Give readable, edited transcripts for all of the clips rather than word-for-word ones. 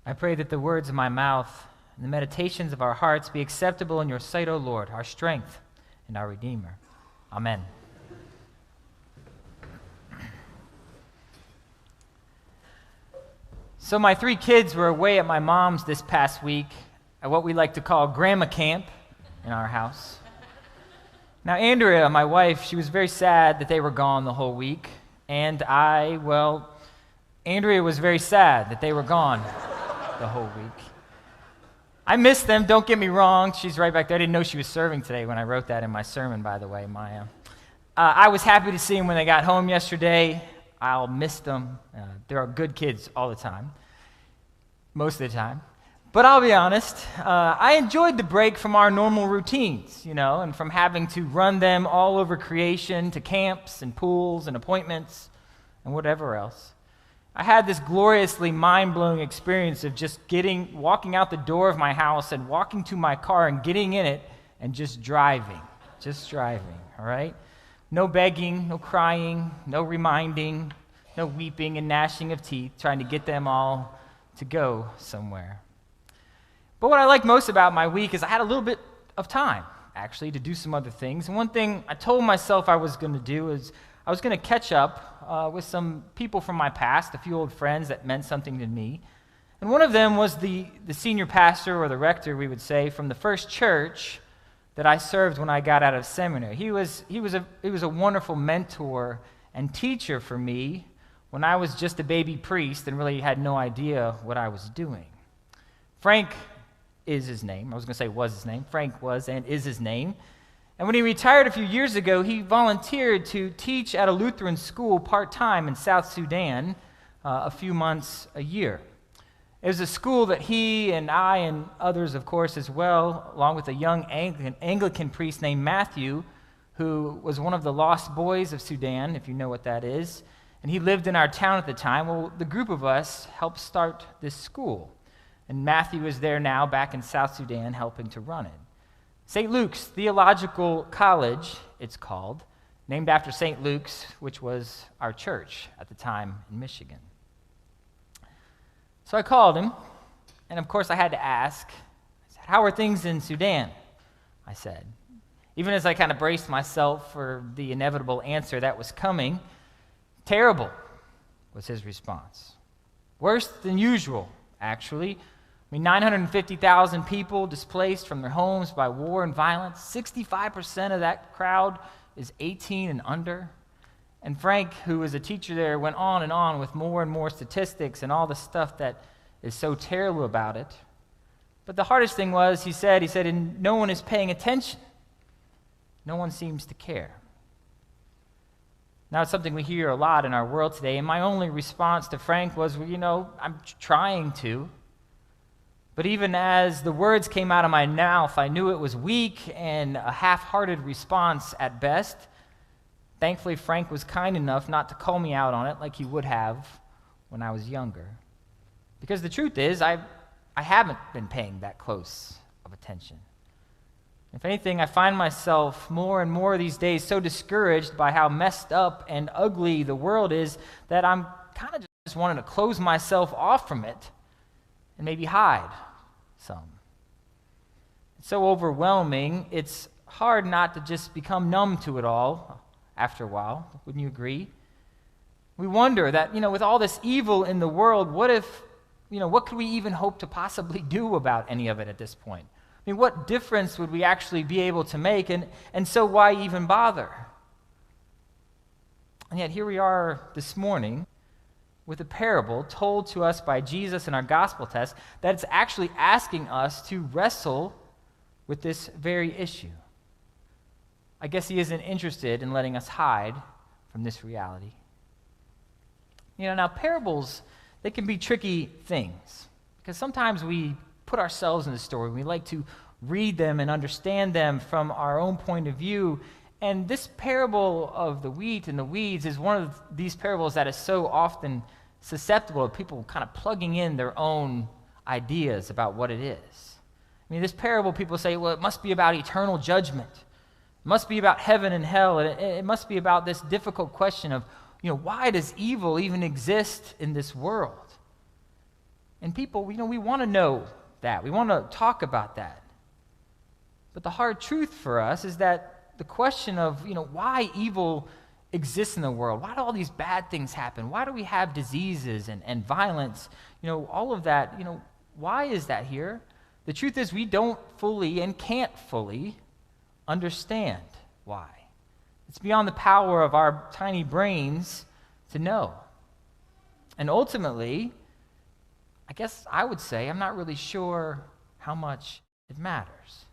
I pray that the words of my mouth and the meditations of our hearts be acceptable in your sight, O Lord, our strength and our Redeemer. Amen. So my 3 kids were away at my mom's this past week at what we like to call grandma camp in our house. Now, Andrea, my wife, she was very sad that they were gone the whole week, and Andrea was very sad that they were gone the whole week. I miss them, don't get me wrong. She's right back there. I didn't know she was serving today when I wrote that in my sermon, by the way, Maya. I was happy to see them when they got home yesterday. I'll miss them. They're good kids all the time, most of the time. But I'll be honest, I enjoyed the break from our normal routines, and from having to run them all over creation to camps and pools and appointments and whatever else. I had this gloriously mind-blowing experience of just walking out the door of my house and walking to my car and getting in it and just driving, all right? No begging, no crying, no reminding, no weeping and gnashing of teeth, trying to get them all to go somewhere. But what I like most about my week is I had a little bit of time, actually, to do some other things. And one thing I told myself I was going to do is I was going to catch up with some people from my past, a few old friends that meant something to me. And one of them was the senior pastor, or the rector, we would say, from the first church that I served when I got out of seminary. He was a wonderful mentor and teacher for me when I was just a baby priest and really had no idea what I was doing. Frank is his name. I was going to say was his name. Frank was and is his name. And when he retired a few years ago, he volunteered to teach at a Lutheran school part-time in South Sudan a few months a year. It was a school that he and I and others, of course, as well, along with a young Anglican priest named Matthew, who was one of the lost boys of Sudan, if you know what that is, and he lived in our town at the time. Well, the group of us helped start this school. And Matthew is there now, back in South Sudan, helping to run it. St. Luke's Theological College, it's called, named after St. Luke's, which was our church at the time in Michigan. So I called him, and of course I had to ask, how are things in Sudan? I said. Even as I kind of braced myself for the inevitable answer that was coming, terrible was his response. Worse than usual, actually. 950,000 people displaced from their homes by war and violence. 65% of that crowd is 18 and under. And Frank, who was a teacher there, went on and on with more and more statistics and all the stuff that is so terrible about it. But the hardest thing was, he said, and no one is paying attention. No one seems to care. Now, it's something we hear a lot in our world today, and my only response to Frank was, I'm trying to. But even as the words came out of my mouth, I knew it was weak and a half-hearted response at best. Thankfully, Frank was kind enough not to call me out on it like he would have when I was younger. Because the truth is, I haven't been paying that close of attention. If anything, I find myself more and more these days so discouraged by how messed up and ugly the world is that I'm kind of just wanting to close myself off from it and maybe hide some. It's so overwhelming, it's hard not to just become numb to it all after a while. Wouldn't you agree? We wonder that, with all this evil in the world, what could we even hope to possibly do about any of it at this point? What difference would we actually be able to make, and so why even bother? And yet here we are this morning with a parable told to us by Jesus in our gospel text that it's actually asking us to wrestle with this very issue. I guess he isn't interested in letting us hide from this reality. Now parables, they can be tricky things because sometimes we put ourselves in the story. We like to read them and understand them from our own point of view. And this parable of the wheat and the weeds is one of these parables that is so often susceptible to people kind of plugging in their own ideas about what it is. This parable, people say, well, it must be about eternal judgment. It must be about heaven and hell. And it must be about this difficult question of, why does evil even exist in this world? And people, we want to know that. We want to talk about that. But the hard truth for us is that the question of, why evil exists in the world, why do all these bad things happen, why do we have diseases and violence, all of that, why is that here? The truth is we don't fully and can't fully understand why. It's beyond the power of our tiny brains to know. And ultimately, I guess I would say I'm not really sure how much it matters.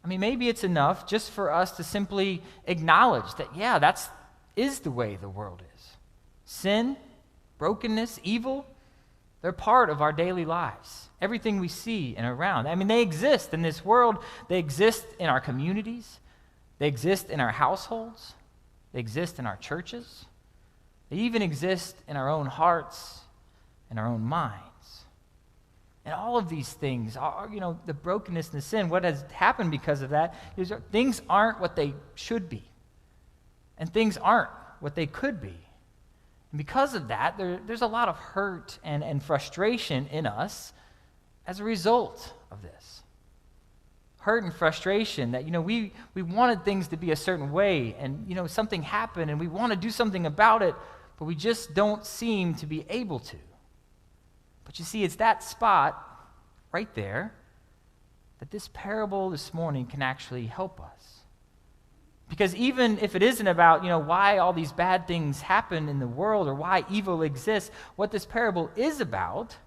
I mean, maybe it's enough just for us to simply acknowledge that, that is the way the world is. Sin, brokenness, evil, they're part of our daily lives. Everything we see and around. I mean, they exist in this world. They exist in our communities. They exist in our households. They exist in our churches. They even exist in our own hearts and our own minds. And all of these things, the brokenness and the sin, what has happened because of that is things aren't what they should be. And things aren't what they could be. And because of that, there's a lot of hurt and frustration in us as a result of this. Hurt and frustration that, we wanted things to be a certain way, and, something happened, and we want to do something about it, but we just don't seem to be able to. But you see, it's that spot right there that this parable this morning can actually help us. Because even if it isn't about, why all these bad things happen in the world or why evil exists, what this parable is about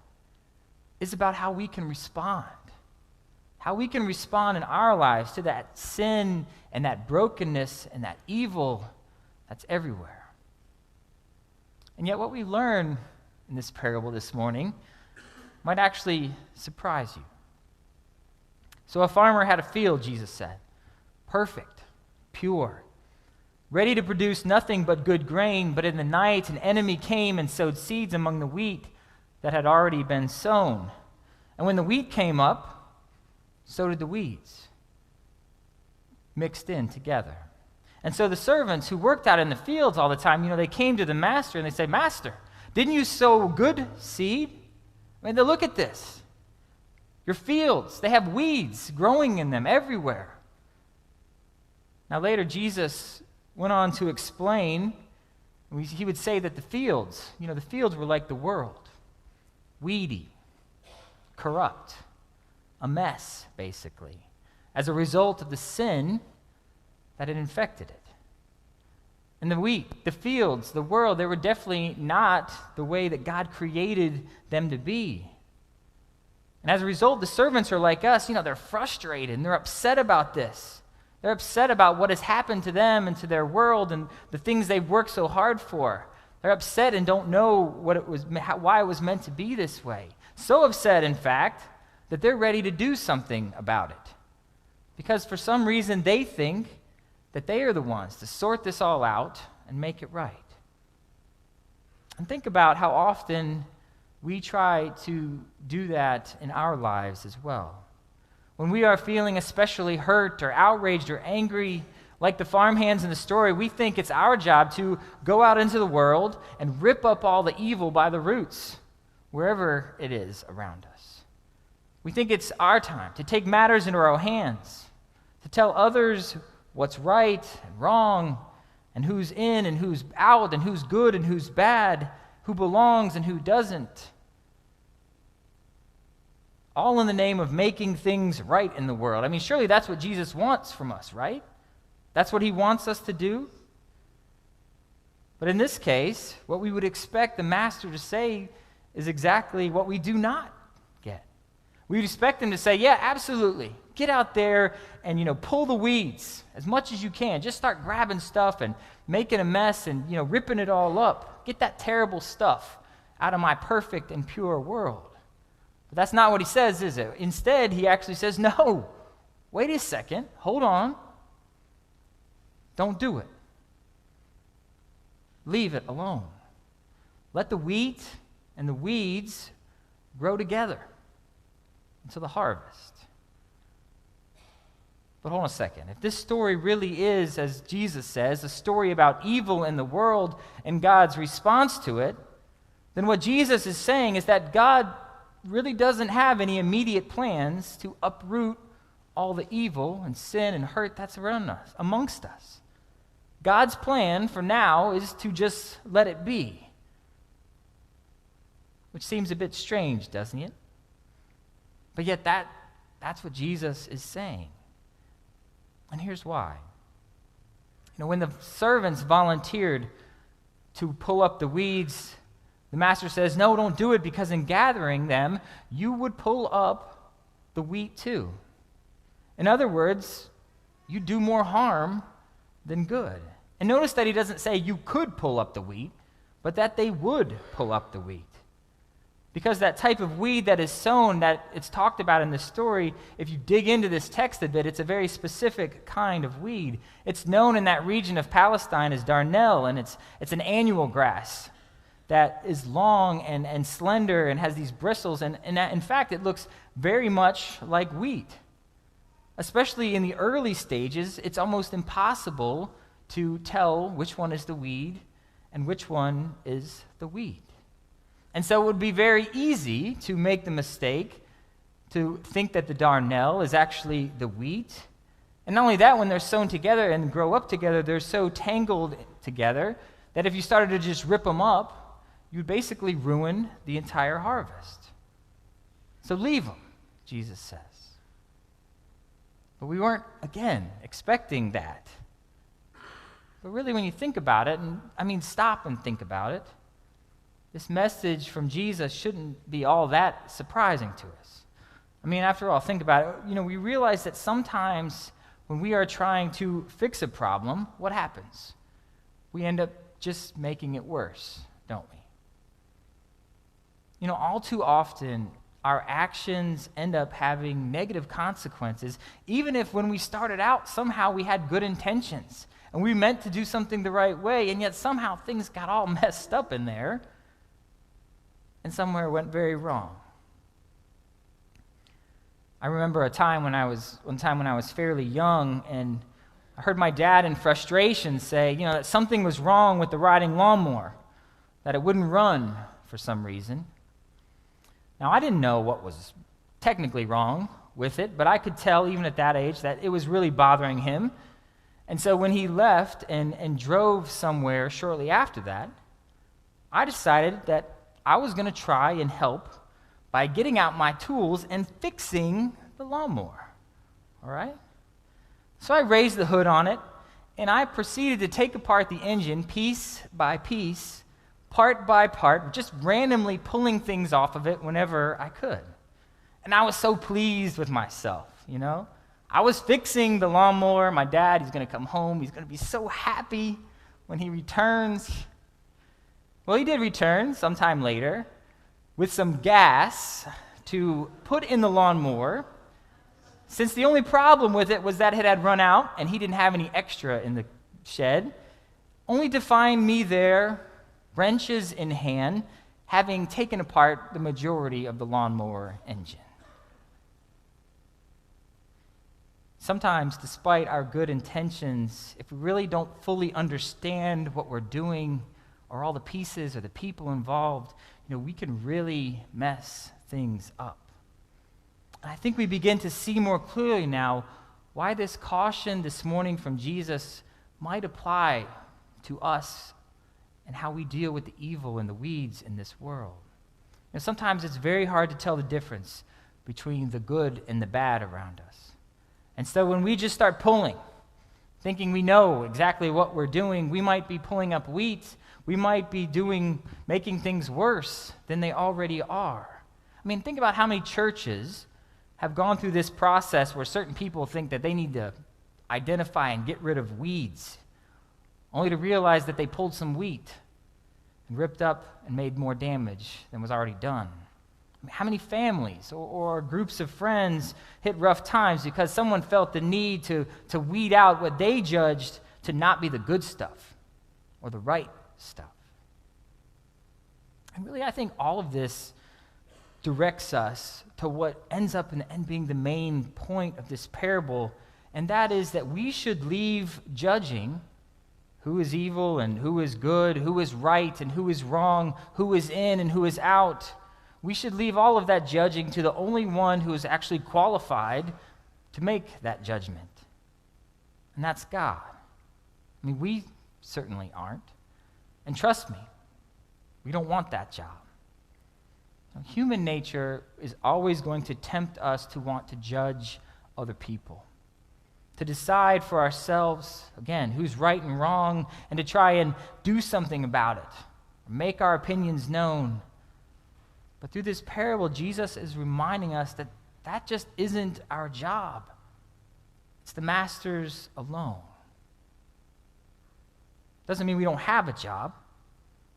how we can respond. How we can respond in our lives to that sin and that brokenness and that evil that's everywhere. And yet what we learn in this parable this morning might actually surprise you. So a farmer had a field, Jesus said, perfect, pure, ready to produce nothing but good grain, but in the night an enemy came and sowed seeds among the wheat that had already been sown. And when the wheat came up, so did the weeds, mixed in together. And so the servants who worked out in the fields all the time, they came to the master and they said, "Master, didn't you sow good seed? I mean, look at this. Your fields, they have weeds growing in them everywhere." Now later, Jesus went on to explain, he would say that the fields were like the world. Weedy, corrupt, a mess, basically, as a result of the sin that had infected it. And the wheat, the fields, the world, they were definitely not the way that God created them to be. And as a result, the servants are like us, they're frustrated and they're upset about this. They're upset about what has happened to them and to their world and the things they've worked so hard for. They're upset and don't know why it was meant to be this way. So upset, in fact, that they're ready to do something about it. Because for some reason they think that they are the ones to sort this all out and make it right. And think about how often we try to do that in our lives as well. When we are feeling especially hurt or outraged or angry, like the farmhands in the story, we think it's our job to go out into the world and rip up all the evil by the roots, wherever it is around us. We think it's our time to take matters into our own hands, to tell others what's right and wrong, and who's in and who's out, and who's good and who's bad, who belongs and who doesn't. All in the name of making things right in the world. I mean, surely that's what Jesus wants from us, right? That's what he wants us to do. But in this case, what we would expect the master to say is exactly what we do not get. We'd expect him to say, yeah, absolutely. Get out there and, pull the weeds as much as you can. Just start grabbing stuff and making a mess and, ripping it all up. Get that terrible stuff out of my perfect and pure world. But that's not what he says, is it? Instead, he actually says, no, wait a second, hold on. Don't do it. Leave it alone. Let the wheat and the weeds grow together until the harvest. But hold on a second. If this story really is, as Jesus says, a story about evil in the world and God's response to it, then what Jesus is saying is that God really doesn't have any immediate plans to uproot all the evil and sin and hurt that's around us, amongst us. God's plan for now is to just let it be. Which seems a bit strange, doesn't it? But yet that's what Jesus is saying. And here's why. When the servants volunteered to pull up the weeds, the master says, no, don't do it, because in gathering them, you would pull up the wheat too. In other words, you do more harm than good. And notice that he doesn't say you could pull up the wheat, but that they would pull up the wheat. Because that type of weed that is sown, that it's talked about in the story, if you dig into this text a bit, it's a very specific kind of weed. It's known in that region of Palestine as darnel, and it's an annual grass that is long and slender and has these bristles, and in fact, it looks very much like wheat. Especially in the early stages, it's almost impossible to tell which one is the weed and which one is the wheat. And so it would be very easy to make the mistake to think that the darnel is actually the wheat. And not only that, when they're sown together and grow up together, they're so tangled together that if you started to just rip them up, you'd basically ruin the entire harvest. So leave them, Jesus says. But we weren't, again, expecting that. But really, when you think about it, stop and think about it, this message from Jesus shouldn't be all that surprising to us. After all, think about it. We realize that sometimes when we are trying to fix a problem, what happens? We end up just making it worse, don't we? All too often, our actions end up having negative consequences, even if when we started out, somehow we had good intentions, and we meant to do something the right way, and yet somehow things got all messed up in there, and somewhere went very wrong. I remember one time when I was fairly young, and I heard my dad in frustration say, that something was wrong with the riding lawnmower, that it wouldn't run for some reason. Now, I didn't know what was technically wrong with it, but I could tell even at that age that it was really bothering him. And so when he left and drove somewhere shortly after that, I decided that I was going to try and help by getting out my tools and fixing the lawnmower. All right? So I raised the hood on it, and I proceeded to take apart the engine piece by piece, part by part, just randomly pulling things off of it whenever I could. And I was so pleased with myself, I was fixing the lawnmower. My dad, he's going to come home. He's going to be so happy when he returns. Well, he did return sometime later with some gas to put in the lawnmower, since the only problem with it was that it had run out and he didn't have any extra in the shed, only to find me there, wrenches in hand, having taken apart the majority of the lawnmower engine. Sometimes, despite our good intentions, if we really don't fully understand what we're doing or all the pieces or the people involved, we can really mess things up. And I think we begin to see more clearly now why this caution this morning from Jesus might apply to us and how we deal with the evil and the weeds in this world. Sometimes it's very hard to tell the difference between the good and the bad around us. And so when we just start pulling, thinking we know exactly what we're doing, we might be pulling up weeds. We might be making things worse than they already are. Think about how many churches have gone through this process where certain people think that they need to identify and get rid of weeds, only to realize that they pulled some wheat and ripped up and made more damage than was already done. How many families or groups of friends hit rough times because someone felt the need to weed out what they judged to not be the good stuff or the right stuff? And really, I think all of this directs us to what ends up in the end being the main point of this parable, and that is that we should leave judging who is evil and who is good, who is right and who is wrong, who is in and who is out. We should leave all of that judging to the only one who is actually qualified to make that judgment, and that's God. I mean, we certainly aren't. And trust me, we don't want that job. Human nature is always going to tempt us to want to judge other people, to decide for ourselves, again, who's right and wrong, and to try and do something about it, or make our opinions known. But through this parable, Jesus is reminding us that that just isn't our job. It's the Master's alone. Doesn't mean we don't have a job.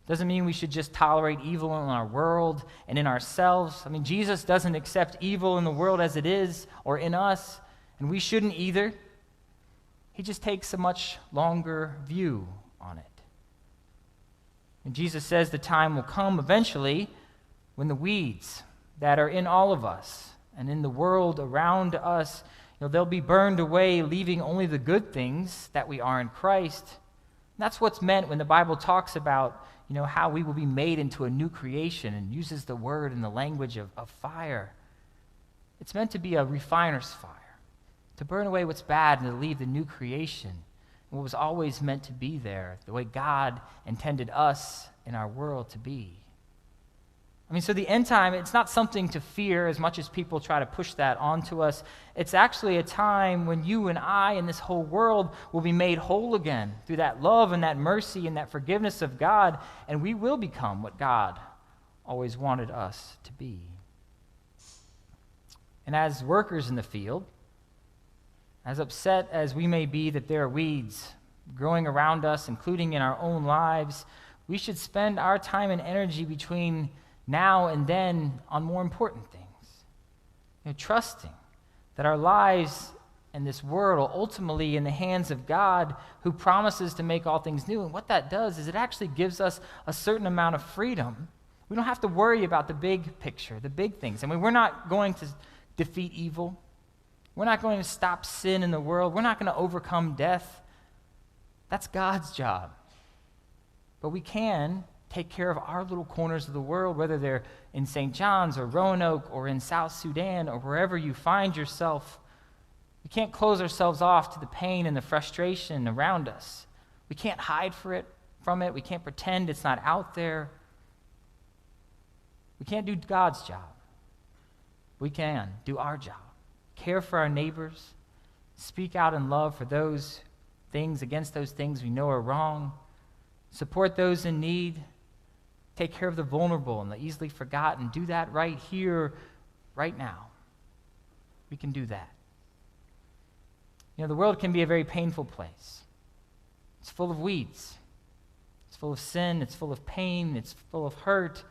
Doesn't mean we should just tolerate evil in our world and in ourselves. I mean, Jesus doesn't accept evil in the world as it is or in us, and we shouldn't either. He just takes a much longer view on it. And Jesus says the time will come eventually when the weeds that are in all of us and in the world around us, they'll be burned away, leaving only the good things that we are in Christ. And that's what's meant when the Bible talks about, how we will be made into a new creation and uses the word and the language of fire. It's meant to be a refiner's fire, to burn away what's bad and to leave the new creation, what was always meant to be there, the way God intended us in our world to be. I mean, so the end time, it's not something to fear as much as people try to push that onto us. It's actually a time when you and I and this whole world will be made whole again through that love and that mercy and that forgiveness of God, and we will become what God always wanted us to be. And as workers in the field, as upset as we may be that there are weeds growing around us, including in our own lives, we should spend our time and energy between now and then on more important things. Trusting that our lives and this world are ultimately in the hands of God, who promises to make all things new. And what that does is it actually gives us a certain amount of freedom. We don't have to worry about the big picture, the big things. I mean, we're not going to defeat evil. We're not going to stop sin in the world. We're not going to overcome death. That's God's job. But we can take care of our little corners of the world, whether they're in St. John's or Roanoke or in South Sudan or wherever you find yourself. We can't close ourselves off to the pain and the frustration around us. We can't hide from it. We can't pretend it's not out there. We can't do God's job. We can do our job. Care for our neighbors. Speak out in love for those things, against those things we know are wrong. Support those in need. Take care of the vulnerable and the easily forgotten. Do that right here, right now. We can do that. The world can be a very painful place. It's full of weeds. It's full of sin. It's full of pain. It's full of hurt.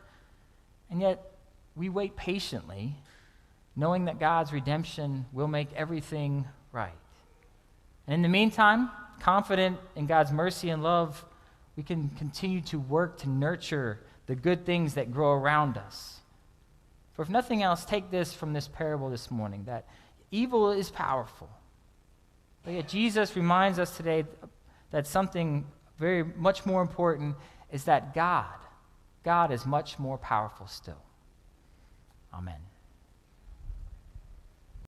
And yet, we wait patiently, knowing that God's redemption will make everything right. And in the meantime, confident in God's mercy and love, we can continue to work to nurture the good things that grow around us. For if nothing else, take this from this parable this morning, that evil is powerful. But yet Jesus reminds us today that something very much more important is that God is much more powerful still. Amen.